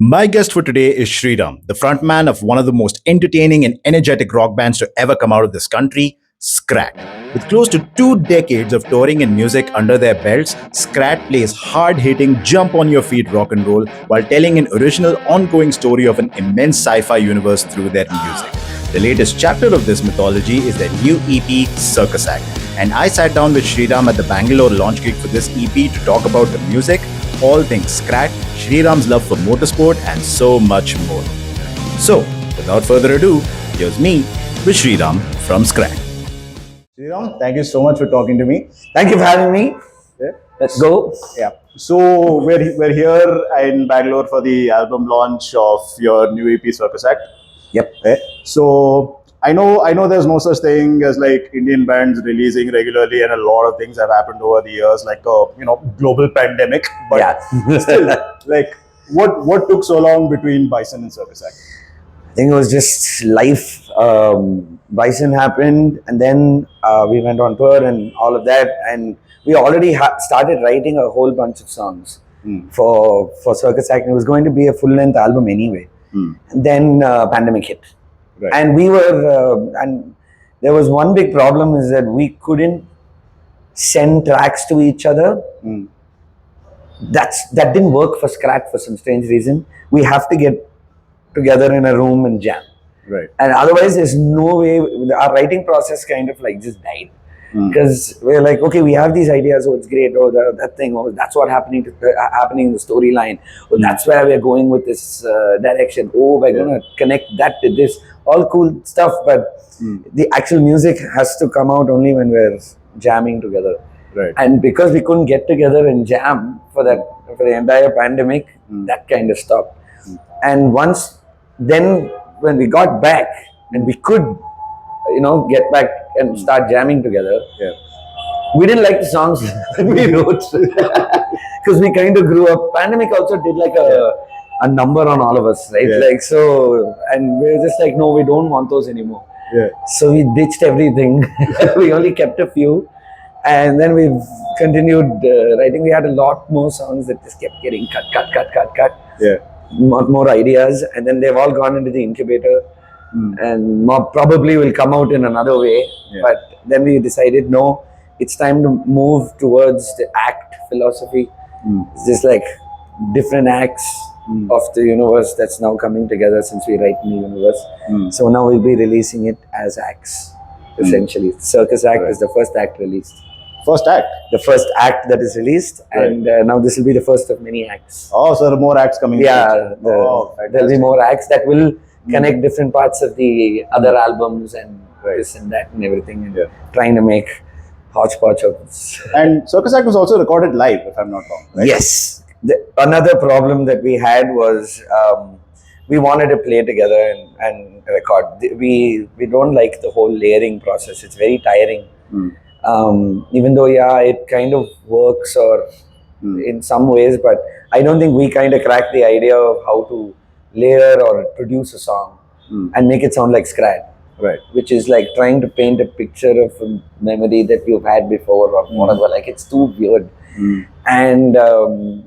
My guest for today is Sriram, the frontman of one of the most entertaining and energetic rock bands to ever come out of this country, Skrat. With close to 2 decades of touring and music under their belts, Skrat plays hard-hitting, jump-on-your-feet rock and roll while telling an original, ongoing story of an immense sci-fi universe through their music. The latest chapter of this mythology is their new EP, Circus Act. And I sat down with Sriram at the Bangalore launch gig for this EP to talk about the music, all things Skrat, Sriram's love for motorsport, and so much more. So, without further ado, here's me with Sriram from Skrat. Sriram, thank you so much for talking to me. Thank you for having me. Yeah. Let's go. Yeah. So we're here in Bangalore for the album launch of your new EP, Circus Act. Yep. Okay. So I know there's no such thing as like Indian bands releasing regularly, and a lot of things have happened over the years, like global pandemic. But Yeah. still, like what took so long between Bison and Circus Act? I think it was just life. Bison happened, and then we went on tour and all of that, and we already started writing a whole bunch of songs for Circus Act. It was going to be a full-length album anyway. And then pandemic hit. Right. And we were, and there was one big problem is that we couldn't send tracks to each other. That didn't work for Skrat for some strange reason. We have to get together in a room and jam. Right. And otherwise, there's no way. Our writing process kind of like just died. Because we're like, okay, we have these ideas. Oh, it's great. Oh, that thing. Oh, that's what happening in the storyline. Oh, that's where we're going with this direction. Oh, we're gonna connect that to this. All cool stuff, but the actual music has to come out only when we're jamming together. Right. And because we couldn't get together and jam for the entire pandemic, that kind of stopped. And then when we got back and we could, get back and start jamming together. Yeah. We didn't like the songs that we wrote because we kind of grew up. Pandemic also did like a number on all of us, right? Yeah. Like so, and we were just like, no, we don't want those anymore. Yeah. So we ditched everything. We only kept a few, and then we've continued writing. We had a lot more songs that just kept getting cut. Yeah. More ideas, and then they've all gone into the incubator. And probably will come out in another way. Yeah. But then we decided, no, it's time to move towards the act philosophy. It's just like different acts of the universe that's now coming together since we write in the universe. So now we'll be releasing it as acts, essentially. Circus Act is the first act released. First act? The first act that is released, and now this will be the first of many acts. Oh, so there are more acts coming. Yeah, there'll be more acts that will connect different parts of the other albums and this and that and everything, and trying to make hodgepodge of this. And Circus Act was also recorded live, if I'm not wrong. Right? Yes. Another problem that we had was we wanted to play together and record. We don't like the whole layering process. It's very tiring. Even though, it kind of works or in some ways, but I don't think we kind of cracked the idea of how to layer or produce a song and make it sound like Skrat. Right. Which is like trying to paint a picture of a memory that you've had before or whatever. Like it's too weird. And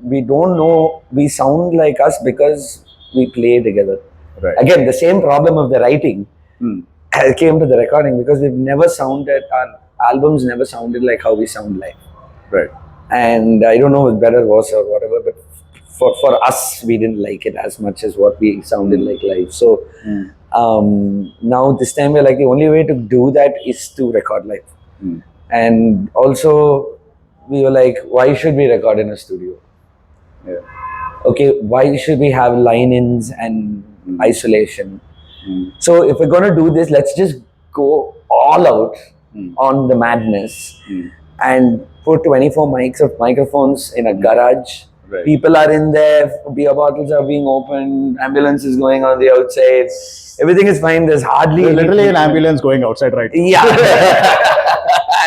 we don't know, we sound like us because we play together. Right. Again, the same problem of the writing came to the recording because our albums never sounded like how we sound live. Right. And I don't know if better was or whatever, but for us, we didn't like it as much as what we sounded like live. So now this time we're like, the only way to do that is to record live. And also we were like, why should we record in a studio? Yeah. Okay, why should we have line-ins and isolation? So if we're going to do this, let's just go all out on the madness and put 24 microphones in a garage. Right. People are in there, beer bottles are being opened, ambulance is going on the outside. Everything is fine. There's hardly literally an ambulance going outside right now. Yeah.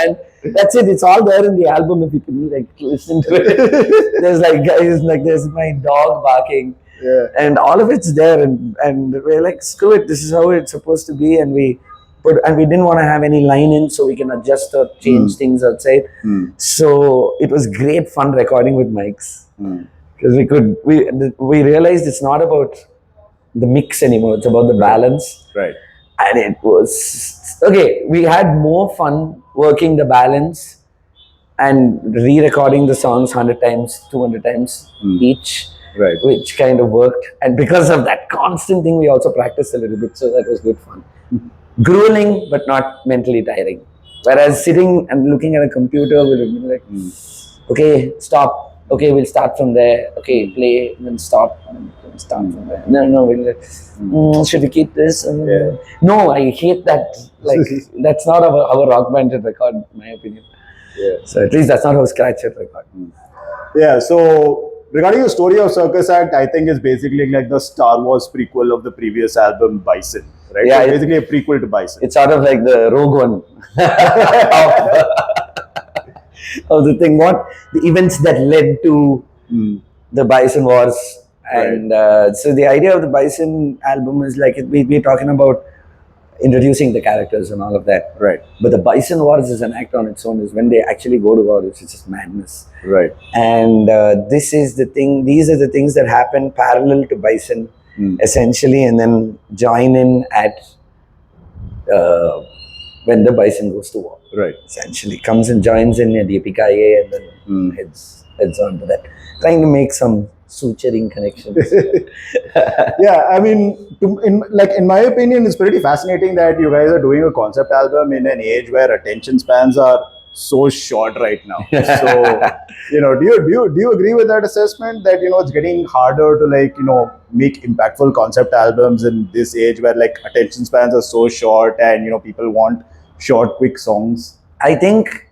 And that's it. It's all there in the album if you can like listen to it. There's like guys, like there's my dog barking. Yeah. And all of it's there, and we're like, screw it, this is how it's supposed to be, and we didn't want to have any line in so we can adjust or change things outside. So it was great fun recording with mics. because we realized it's not about the mix anymore. It's about the balance. Right. And it was okay. We had more fun working the balance and re-recording the songs 100 times, 200 times each, Right. which kind of worked. And because of that constant thing, we also practiced a little bit, so that was good fun. Grueling, but not mentally tiring. Whereas sitting and looking at a computer would have been like, okay, stop. Okay, we'll start from there. Okay, play, then stop, and then start from there. No, we'll should we keep this? No, I hate that. Like, that's not our rock band should record, in my opinion. Yeah. So at least that's not how Skrat should record. Yeah, so regarding the story of Circus Act, I think it's basically like the Star Wars prequel of the previous album, Bison, right? Yeah, so basically a prequel to Bison. It's sort of like the Rogue One of the thing. What the events that led to the Bison Wars, and so the idea of the Bison album is like we're talking about introducing the characters and all of that. Right. But the Bison Wars is an act on its own. Is when they actually go to war, it's just madness. Right. And this is the thing. These are the things that happen parallel to Bison, essentially, and then join in at when the Bison goes to war. Right. Essentially, comes and joins in at the Yippee-ki-yay and then heads on to that. Trying to make some suturing connections. Yeah, I mean, in my opinion, it's pretty fascinating that you guys are doing a concept album in an age where attention spans are so short right now. So, do you agree with that assessment that it's getting harder to make impactful concept albums in this age where attention spans are so short and people want short, quick songs? I think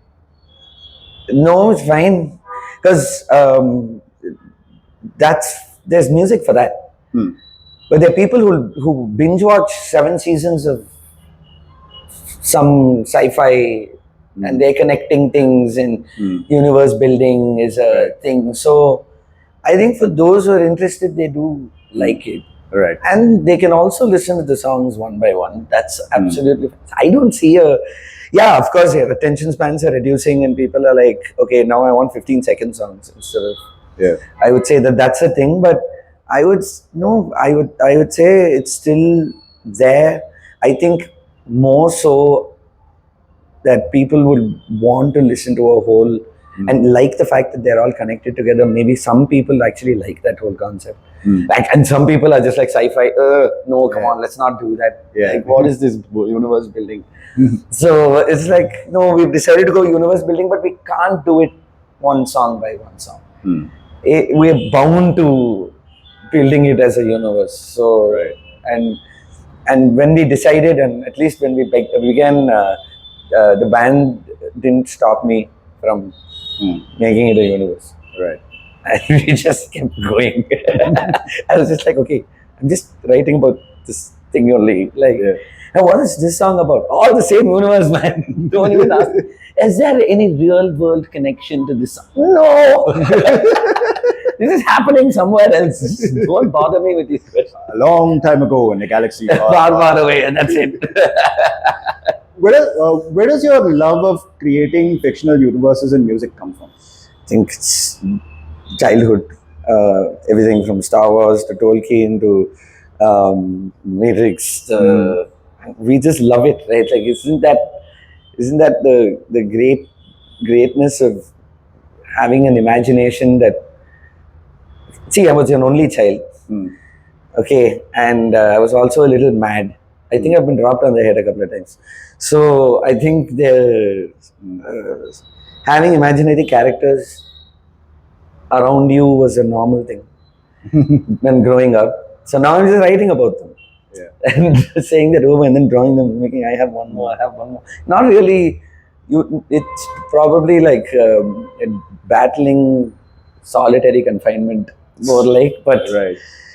no, it's fine because there's music for that. But there are people who binge watch 7 seasons of some sci-fi and they're connecting things and universe building is a thing. So I think for those who are interested, they do like it. Right. And they can also listen to the songs one by one. That's absolutely I don't see of course, attention spans are reducing and people are like, okay, now I want 15-second songs instead of I would say that's a thing, but I would say it's still there. I think more so that people would want to listen to a whole and like the fact that they're all connected together. Maybe some people actually like that whole concept. And some people are just like sci-fi. No, come on, let's not do that. Like, what is this universe building? So it's like, no, we've decided to go universe building, but we can't do it one song by one song. We're bound to building it as a universe. So and when we decided, and at least when we began, the band didn't stop me from making it a universe. Right. And we just kept going. I was just like, okay, I'm just writing about this thing only. And what is this song about? All the same universe, man. Don't even ask. Is there any real world connection to this song? No. This is happening somewhere else. Just don't bother me with these questions. A long time ago in a galaxy far away, and that's it. Where does your love of creating fictional universes in music come from? I think it's childhood. Everything from Star Wars to Tolkien to Matrix. We just love it, right? Like, isn't that the greatness of having an imagination that. See, I was an only child. Okay, and I was also a little mad. I think I've been dropped on the head a couple of times. So I think having imaginary characters around you was a normal thing when growing up. So now I'm just writing about them. And saying that over and then drawing them, making I have one more. Not really. It's probably like battling solitary confinement, more like. But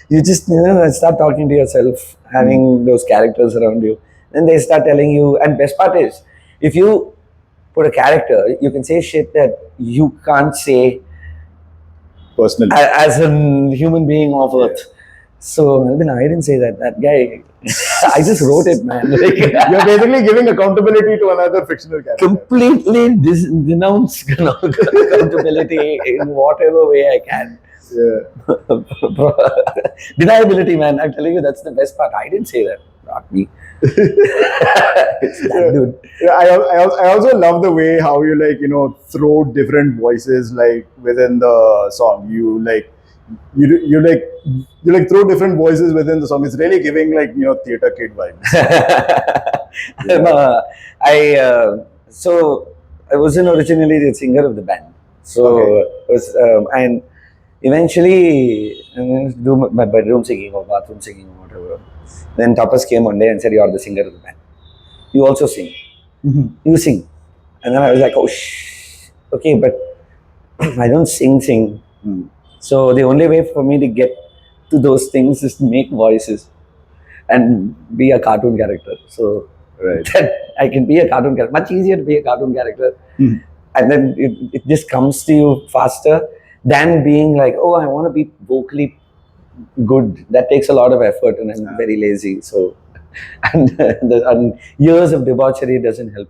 you just start talking to yourself, having those characters around you. Then they start telling you. And best part is, if you put a character, you can say shit that you can't say personally as a human being of Earth. So I didn't say that. That guy, I just wrote it, man. You're basically giving accountability to another fictional character. Completely denounce accountability in whatever way I can. Deniability, man. I'm telling you, that's the best part. I didn't say that. Not me. It's that dude. Yeah, I also love the way how you like throw different voices like within the song. You like throw different voices within the song. It's really giving like theater kid vibes. So I wasn't originally the singer of the band. So Okay. and eventually I mean, do my bedroom singing or bathroom singing or whatever. Then Tapas came one day and said, "You are the singer of the band. You also sing. You sing." And then I was like, "Oh, okay, but I don't sing. Mm. So the only way for me to get to those things is to make voices and be a cartoon character. So Right. that I can be a cartoon character. Much easier to be a cartoon character, and then it just comes to you faster than being like, oh, I want to be vocally good. That takes a lot of effort, and I'm very lazy. So, and years of debauchery doesn't help.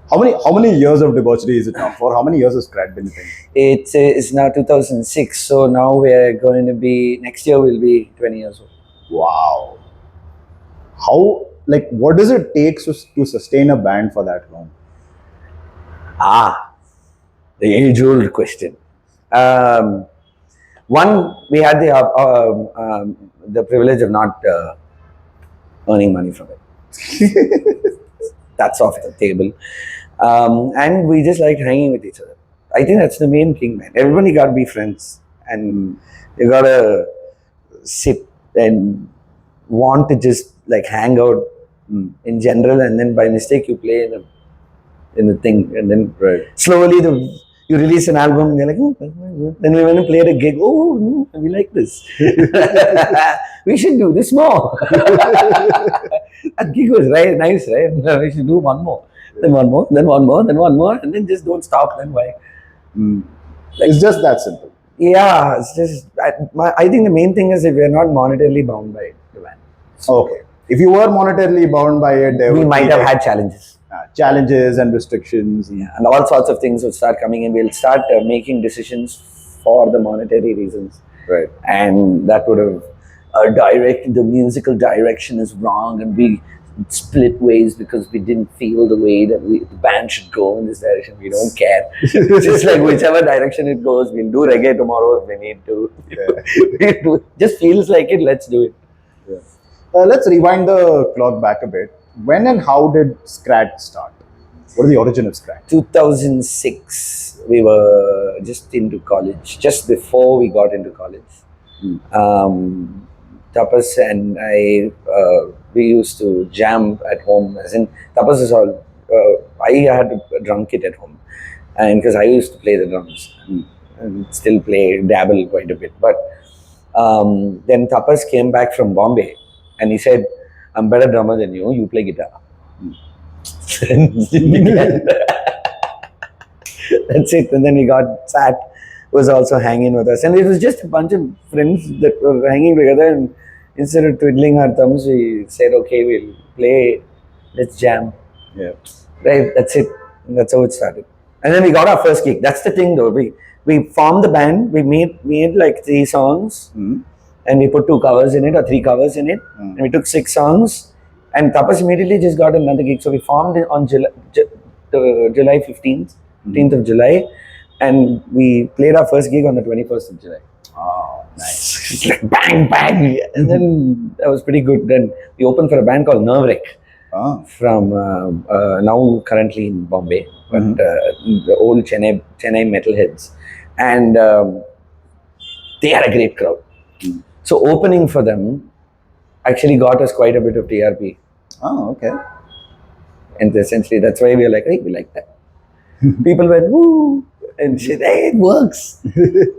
How many years of debauchery is it now? For how many years has Skrat been a thing? It's now 2006, so now we're going to be next year we'll be 20 years old. Wow. How like what does it take to sustain a band for that long? The age-old question. One, we had the privilege of not earning money from it. That's off the table. And we just liked hanging with each other. I think that's the main thing, man. Everybody got to be friends, and you got to sit and want to just like hang out in general, and then by mistake you play in the thing, and then slowly you release an album, and you're like, oh, that's very good. Then we went and played a gig. Oh, we like this. We should do this more. That gig was nice, right? We should do one more, then one more, then one more, then one more, and then just don't stop. Then why? It's just that simple. Yeah, it's just I think the main thing is if we're not monetarily bound by the band. Okay. If you were monetarily bound by it, there We would might be have like, had challenges. Challenges and restrictions. And all sorts of things would start coming in. We'll start making decisions for the monetary reasons, Right. and that would have the musical direction is wrong, and we split ways because we didn't feel the way that the band should go in this direction. We don't care. Just like whichever direction it goes, we'll do reggae tomorrow if we need to. Just feels like it. Let's do it. Let's rewind the clock back a bit. When and how did Skrat start? What is the origin of Skrat? 2006, we were just into college, just before we got into college. Tapas and I, we used to jam at home. As in, Tapas is all. I had a drum kit at home, and because I used to play the drums and still dabble quite a bit. But then Tapas came back from Bombay, and he said, "I'm better drummer than you. You play guitar." That's it. And then we got Sat was also hanging with us, and it was just a bunch of friends that were hanging together. And instead of twiddling our thumbs, we said, "Okay, we'll play. Let's jam." Yeah. Right. That's it. And that's how it started. And then we got our first gig. That's the thing, though. We formed the band. We made like 3 songs, and we put 2 covers in it or 3 covers in it, and we took 6 songs. And Tapas immediately just got another gig. So we formed it on July 15th, 15th of July, and we played our first gig on the 21st of July. Oh, nice. It's like bang, bang. And then that was pretty good. Then we opened for a band called Nervrek from now currently in Bombay, but the old Chennai metalheads. And they had a great crowd. So opening for them actually got us quite a bit of TRP. Oh, okay. And essentially that's why we were like, hey, we like that. People went, woo, and said, hey, it works.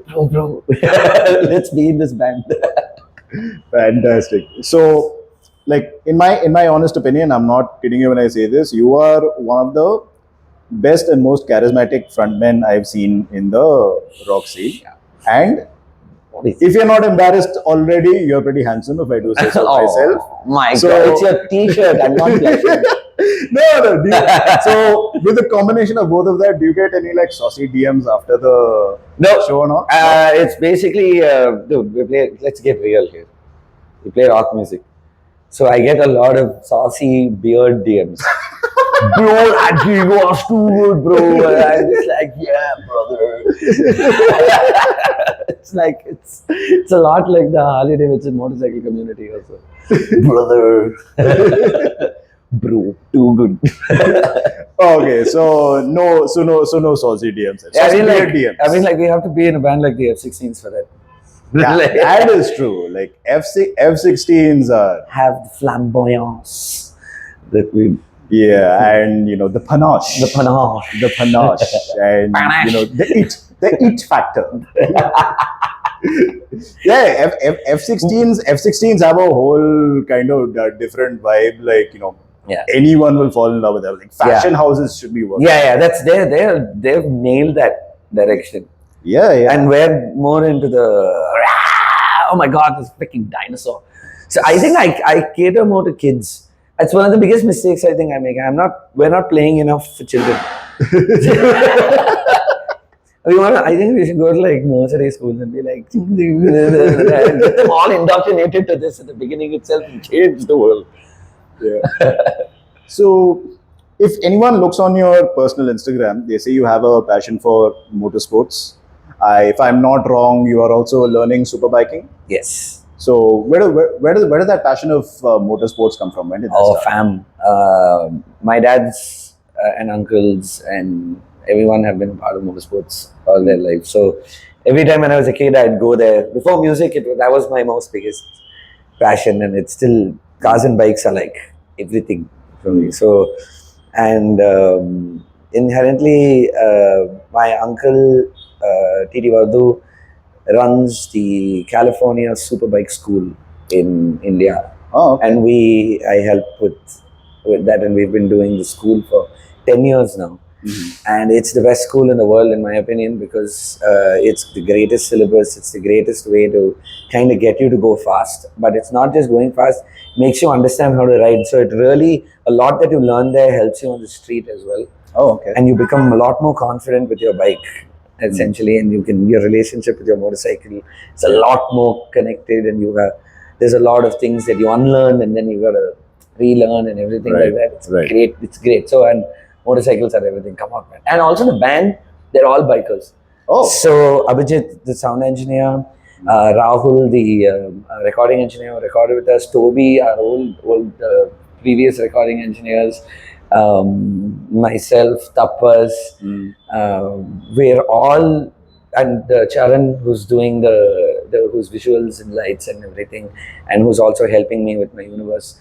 Bro, let's be in this band. Fantastic. So, like in my honest opinion, I'm not kidding you when I say this. You are one of the best and most charismatic frontmen I've seen in the rock scene, and If you're not embarrassed already, you're pretty handsome, if I do say so myself. My So- God, it's your T-shirt. I'm not blushing. No. So, with the combination of both of that, do you get any like saucy DMs after the No. show or not? It's basically, dude, let's get real here. We play rock music. So I get a lot of saucy beard DMs. Bro, that gig was too good, bro. And I'm just like, yeah, brother. It's like, it's a lot like the Harley Davidson motorcycle community also. Brother. Bro, too good. Okay, so no saucy DMs. Then. Yeah, Saucy beard DMs. like we have to be in a band like the F16s for that. Yeah, Like, that is true. Like F16s are have the flamboyance that we and the panache, the panache. the panache, and the it factor. Yeah, F16s have a whole kind of different vibe. Like Yeah. anyone will fall in love with them. Like fashion houses should be working. Yeah, that's they've nailed that direction. Yeah. And we're more into the oh my god, this freaking dinosaur. So I think I cater more to kids. That's one of the biggest mistakes I think I make. We're not playing enough for children. I think we should go to like nursery schools and be like and get them all indoctrinated to this at the beginning itself and change the world. Yeah. So, if anyone looks on your personal Instagram, they say you have a passion for motorsports. If I'm not wrong, you are also learning superbiking. Yes. So, where does that passion of motorsports come from? When did that Oh, start? fam. My dad's and uncles and everyone have been part of motorsports all their life. So every time when I was a kid, I'd go there. Before music, that was my most biggest passion, and it's still cars and bikes are like everything for me. So, and inherently, my uncle TT Vardu runs the California Superbike School in India. Oh, okay. And I help with that, and we've been doing the school for 10 years now. And it's the best school in the world, in my opinion, because it's the greatest syllabus. It's the greatest way to kind of get you to go fast. But it's not just going fast; makes you understand how to ride. So it really, a lot that you learn there helps you on the street as well. Oh, okay. And you become a lot more confident with your bike, essentially, and your relationship with your motorcycle is a lot more connected, and there's a lot of things that you unlearn, and then you gotta relearn and everything Right, like that. It's right. great. It's great. So, and motorcycles are everything. Come on, man. And also the band, they're all bikers. Oh, So Abhijit, the sound engineer, Rahul, the recording engineer, who recorded with us, Toby, our old previous recording engineers, myself, Tapas, we're all, and Charan, who's doing who's visuals and lights and everything, and who's also helping me with my universe.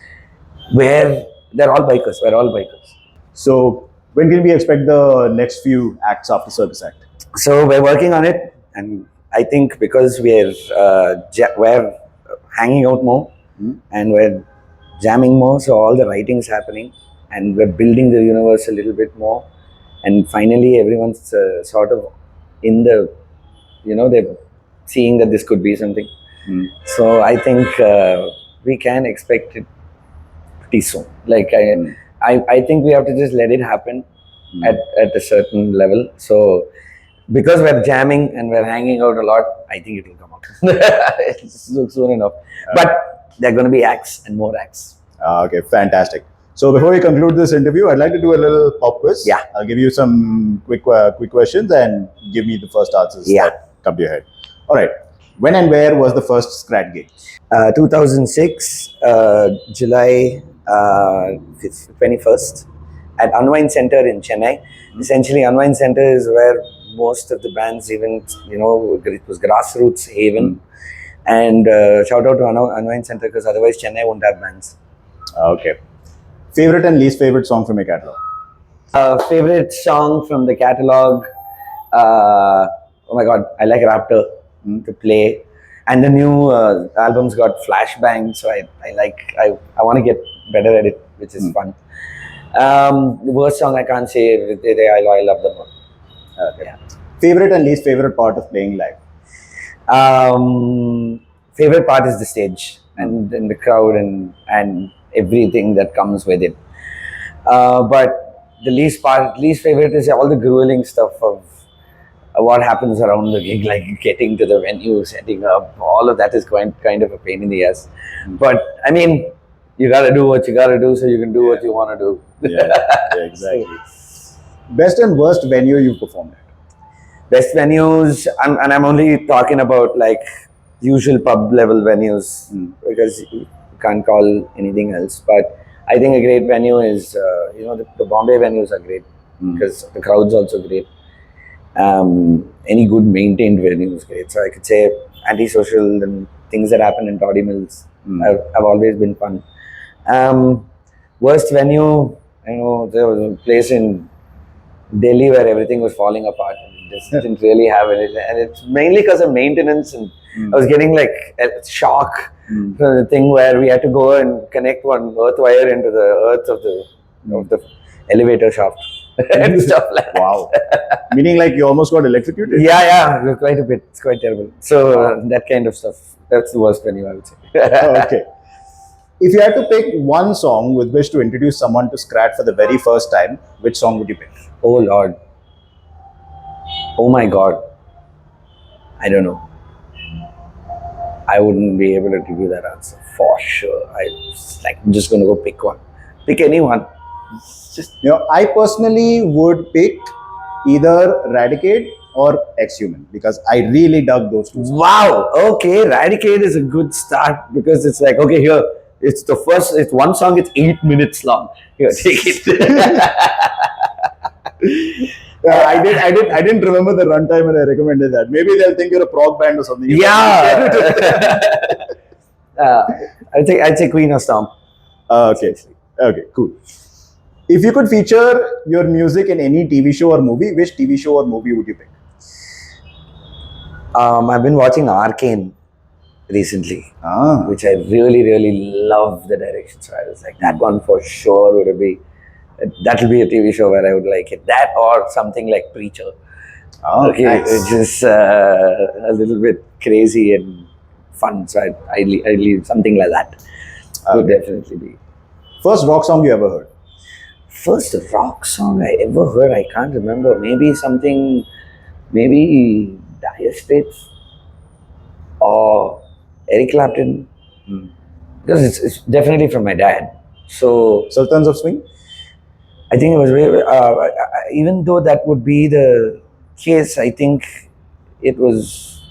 They're all bikers. We're all bikers. so when can we expect the next few acts after Circus Act? So we're working on it, and I think because we're hanging out more and we're jamming more, so all the writing's happening, and we're building the universe a little bit more, and finally everyone's sort of in the, they're seeing that this could be something. So I think we can expect it pretty soon. Like I think we have to just let it happen at a certain level. So because we're jamming and we're hanging out a lot, I think it will come out soon enough. But there are going to be acts and more acts. Okay, fantastic. So before we conclude this interview, I'd like to do a little pop quiz. Yeah. I'll give you some quick questions and give me the first answers that come to your head. All right. When and where was the first Skrat gig? 2006, July 21st, at Unwind Center in Chennai. Essentially, Unwind Center is where most of the bands, even, it was grassroots haven. And shout out to Unwind Center, because otherwise Chennai won't have bands. Okay. Favorite and least favorite song from your catalog? Favorite song from the catalog? Oh my god, I like Raptor to play. And the new album's got flashbang, so I want to get better at it, which is fun. The worst song I can't say, I love them all. Okay. Yeah. Favorite and least favorite part of playing live? Favorite part is the stage and the crowd and everything that comes with it. But the least favorite is all the grueling stuff of what happens around the gig, like getting to the venue, setting up. All of that is kind of a pain in the ass. But I mean, you gotta do what you gotta do so you can do what you want to do. Yeah, exactly. Best and worst venue you performed at? Best venues, and I'm only talking about like usual pub level venues because you can't call anything else. But I think a great venue is, the Bombay venues are great because the crowd's also great. Any good maintained venue is great. So I could say antisocial and things that happen in Toddy Mills have always been fun. Worst venue, there was a place in Delhi where everything was falling apart and it just didn't really have it. And it's mainly because of maintenance. And I was getting like a shock from the thing where we had to go and connect one earth wire into the earth of the elevator shaft and stuff like that. Wow. Meaning like you almost got electrocuted? Yeah, quite a bit. It's quite terrible. So that kind of stuff, that's the worst venue, I would say. Okay. If you had to pick one song with which to introduce someone to Skrat for the very first time, which song would you pick? Oh Lord. Oh my God. I don't know. I wouldn't be able to give you that answer for sure. I'm just going to go pick one. Pick anyone. I personally would pick either Radicate or Ex-Human because I really dug those two songs. Wow. Okay. Radicate is a good start because it's like, okay, here, it's one song, it's 8 minutes long. Here, take it. I didn't remember the runtime when I recommended that. Maybe they'll think you're a prog band or something. Yeah. I'd say Queen of Storm. Okay, cool. If you could feature your music in any TV show or movie, which TV show or movie would you pick? I've been watching Arcane recently, which I really, really love the direction. So I was like, that one for sure would be. That'll be a TV show where I would like it. That or something like Preacher. Okay, nice. Which is a little bit crazy and fun. So I leave something like that. Would definitely be. First rock song you ever heard? First rock song I ever heard, I can't remember. Maybe Dire Straits or Eric Clapton. Because it's definitely from my dad. So Sultans of Swing? I think it was even though that would be the case, I think it was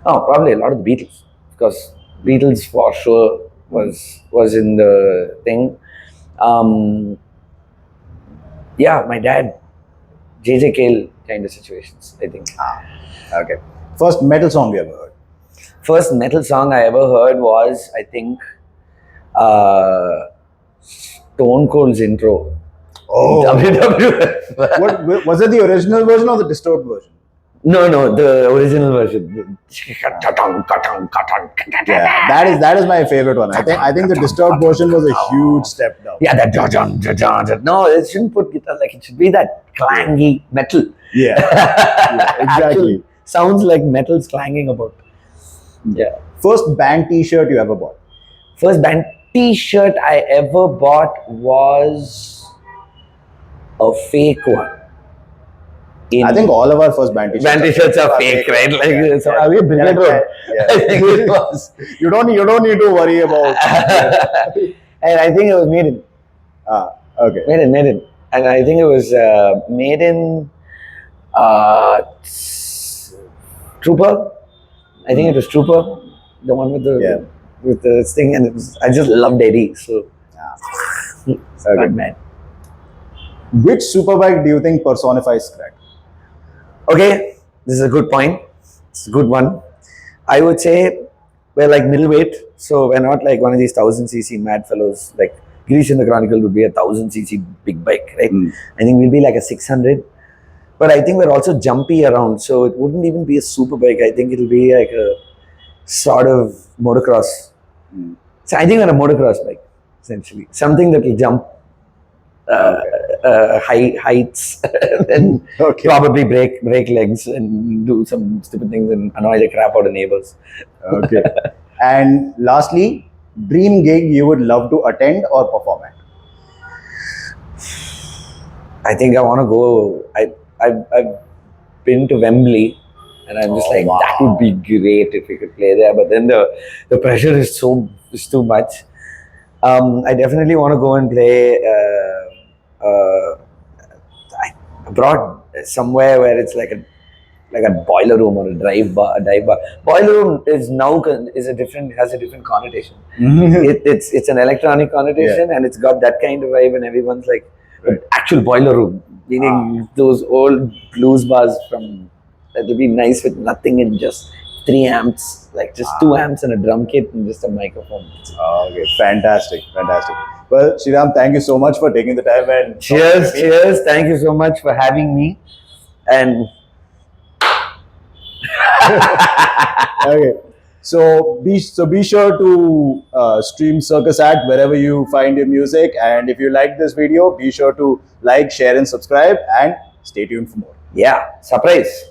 probably a lot of the Beatles because Beatles for sure was in the thing. Yeah, my dad, JJ Cale kind of situations, I think. Okay. First metal song you ever heard? First metal song I ever heard was, I think, Stone Cold's intro. Oh. WWF. What was it, the original version or the disturbed version? No, the original version. Yeah, that is my favorite one. I think the disturbed version was a huge step down. Yeah, that no, it shouldn't put guitar like it should be that clangy metal. Yeah, exactly. Sounds like metal's clanging about. Yeah. First band T-shirt you ever bought? First band T-shirt I ever bought was a fake one. I think all of our first band T-shirts are fake, right? Like, so are we Brigade Road? I think it was. You don't need to worry about. And I think it was made in. Okay. Made in. And I think it was made in Trooper. I think it was Trooper, the one with the thing, and I just loved Eddie. So. Okay. Man. Which superbike do you think personifies Skrat? Okay, this is a good point. It's a good one. I would say we're like middleweight, so we're not like one of these 1000cc mad fellows. Like Grease in the Chronicle would be a 1000cc big bike, right? I think we'll be like a 600. But I think we're also jumpy around, so it wouldn't even be a super bike. I think it'll be like a sort of motocross. So I think we're a motocross bike, essentially. Something that will jump heights, and Okay. probably break legs and do some stupid things and annoy the crap out of neighbors. Okay. And lastly, dream gig you would love to attend or perform at? I think I want to go. I've been to Wembley, and I'm just Oh, like that would be great if we could play there. But then the pressure is too much. I definitely want to go and play abroad somewhere where it's like a boiler room or a dive bar. Boiler room is now has a different connotation. It's an electronic connotation, and it's got that kind of vibe, and everyone's like Right. actual boiler room, meaning those old blues bars from that would be nice with nothing and just 3 amps, like just 2 amps and a drum kit and just a microphone. Okay, fantastic, fantastic. Well, Sriram, thank you so much for taking the time and Cheers, cheers! Thank you so much for having me, and Okay, so be sure to stream Circus Act wherever you find your music, and if you like this video, be sure to like, share, and subscribe, and stay tuned for more. yeah, surprise.